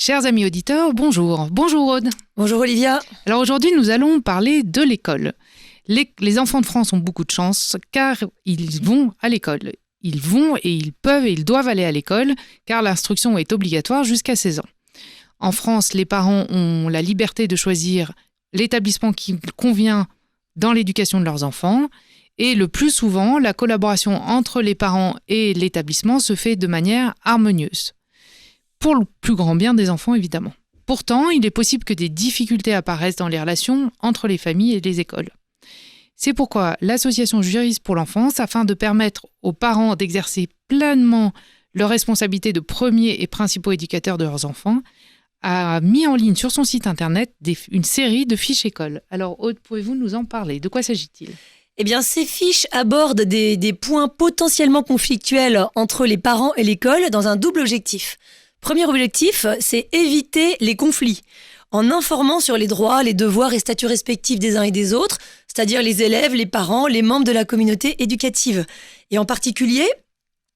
Chers amis auditeurs, bonjour. Bonjour Aude. Bonjour Olivia. Alors aujourd'hui, nous allons parler de l'école. Les enfants de France ont beaucoup de chance car ils vont à l'école. Ils vont et ils peuvent et ils doivent aller à l'école car l'instruction est obligatoire jusqu'à 16 ans. En France, les parents ont la liberté de choisir l'établissement qui convient dans l'éducation de leurs enfants et le plus souvent, la collaboration entre les parents et l'établissement se fait de manière harmonieuse. Pour le plus grand bien des enfants, évidemment. Pourtant, il est possible que des difficultés apparaissent dans les relations entre les familles et les écoles. C'est pourquoi l'association Juristes pour l'enfance, afin de permettre aux parents d'exercer pleinement leurs responsabilités de premiers et principaux éducateurs de leurs enfants, a mis en ligne sur son site internet une série de fiches écoles. Alors Aude, pouvez-vous nous en parler ? De quoi s'agit-il ? Eh bien, ces fiches abordent des points potentiellement conflictuels entre les parents et l'école dans un double objectif. Premier objectif, c'est éviter les conflits en informant sur les droits, les devoirs et statuts respectifs des uns et des autres, c'est-à-dire les élèves, les parents, les membres de la communauté éducative. Et en particulier,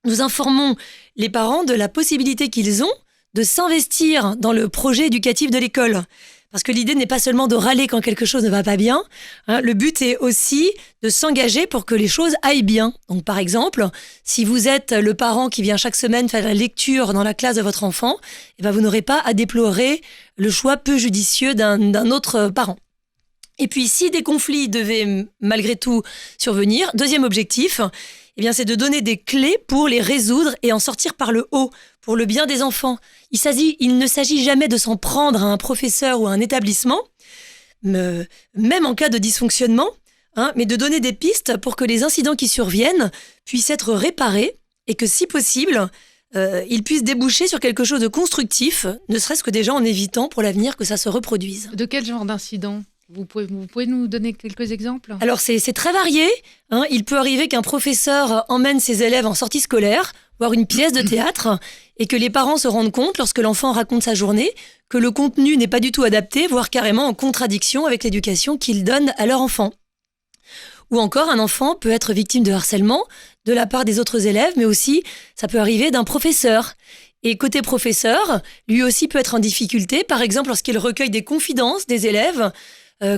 nous informons les parents de la possibilité qu'ils ont de s'investir dans le projet éducatif de l'école. Parce que l'idée n'est pas seulement de râler quand quelque chose ne va pas bien, le but est aussi de s'engager pour que les choses aillent bien. Donc par exemple, si vous êtes le parent qui vient chaque semaine faire la lecture dans la classe de votre enfant, vous n'aurez pas à déplorer le choix peu judicieux d'un autre parent. Et puis si des conflits devaient malgré tout survenir, deuxième objectif, c'est de donner des clés pour les résoudre et en sortir par le haut, pour le bien des enfants. Il ne s'agit jamais de s'en prendre à un professeur ou à un établissement, même en cas de dysfonctionnement, mais de donner des pistes pour que les incidents qui surviennent puissent être réparés et que, si possible, ils puissent déboucher sur quelque chose de constructif, ne serait-ce que déjà en évitant pour l'avenir que ça se reproduise. De quel genre d'incident ? Vous pouvez nous donner quelques exemples ? Alors c'est très varié. Il peut arriver qu'un professeur emmène ses élèves en sortie scolaire, voir une pièce de théâtre, et que les parents se rendent compte, lorsque l'enfant raconte sa journée, que le contenu n'est pas du tout adapté, voire carrément en contradiction avec l'éducation qu'ils donnent à leur enfant. Ou encore, un enfant peut être victime de harcèlement de la part des autres élèves, mais aussi, ça peut arriver d'un professeur. Et côté professeur, lui aussi peut être en difficulté, par exemple lorsqu'il recueille des confidences des élèves,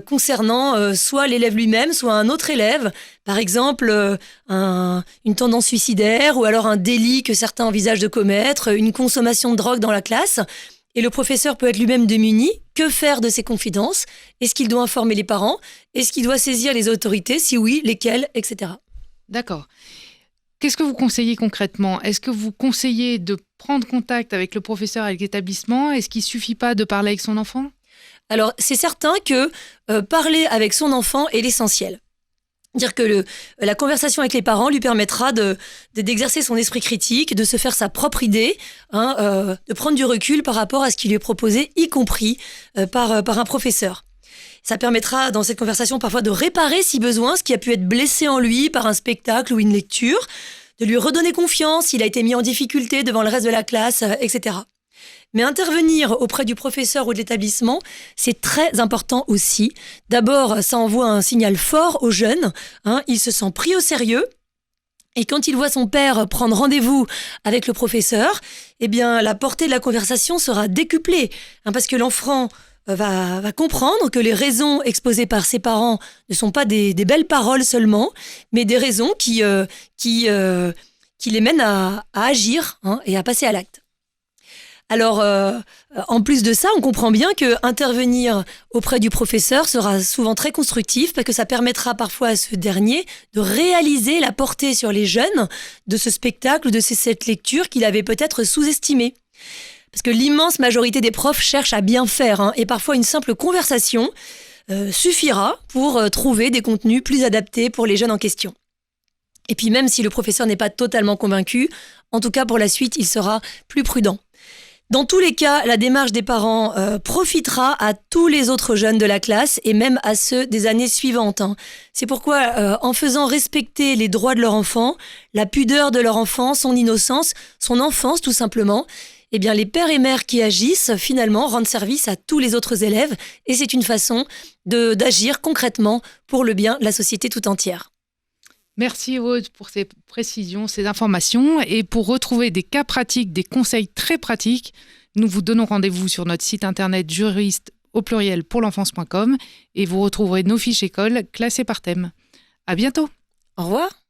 concernant soit l'élève lui-même, soit un autre élève, par exemple une tendance suicidaire ou alors un délit que certains envisagent de commettre, une consommation de drogue dans la classe. Et le professeur peut être lui-même démuni. Que faire de ces confidences ? Est-ce qu'il doit informer les parents ? Est-ce qu'il doit saisir les autorités ? Si oui, lesquelles, etc. D'accord. Qu'est-ce que vous conseillez concrètement ? Est-ce que vous conseillez de prendre contact avec le professeur, avec l'établissement ? Est-ce qu'il ne suffit pas de parler avec son enfant ? Alors, c'est certain que parler avec son enfant est l'essentiel. Dire que la conversation avec les parents lui permettra d'exercer son esprit critique, de se faire sa propre idée, de prendre du recul par rapport à ce qui lui est proposé, y compris par un professeur. Ça permettra dans cette conversation parfois de réparer, si besoin, ce qui a pu être blessé en lui par un spectacle ou une lecture, de lui redonner confiance s'il a été mis en difficulté devant le reste de la classe, etc. Mais intervenir auprès du professeur ou de l'établissement, c'est très important aussi. D'abord, ça envoie un signal fort aux jeunes. Il se sent pris au sérieux. Et quand il voit son père prendre rendez-vous avec le professeur, la portée de la conversation sera décuplée. Parce que l'enfant va comprendre que les raisons exposées par ses parents ne sont pas des belles paroles seulement, mais des raisons qui les mènent à agir et à passer à l'acte. Alors, en plus de ça, on comprend bien qu'intervenir auprès du professeur sera souvent très constructif parce que ça permettra parfois à ce dernier de réaliser la portée sur les jeunes de ce spectacle ou de cette lecture qu'il avait peut-être sous-estimée. Parce que l'immense majorité des profs cherchent à bien faire et parfois une simple conversation suffira pour trouver des contenus plus adaptés pour les jeunes en question. Et puis même si le professeur n'est pas totalement convaincu, en tout cas pour la suite, il sera plus prudent. Dans tous les cas, la démarche des parents profitera à tous les autres jeunes de la classe et même à ceux des années suivantes. C'est pourquoi, en faisant respecter les droits de leur enfant, la pudeur de leur enfant, son innocence, son enfance tout simplement, les pères et mères qui agissent finalement rendent service à tous les autres élèves et c'est une façon d'agir concrètement pour le bien de la société tout entière. Merci Aude pour ces précisions, ces informations. Et pour retrouver des cas pratiques, des conseils très pratiques, Nous vous donnons rendez-vous sur notre site internet juriste au pluriel pour l'enfance.com et vous retrouverez nos fiches écoles classées par thème. À bientôt. Au revoir.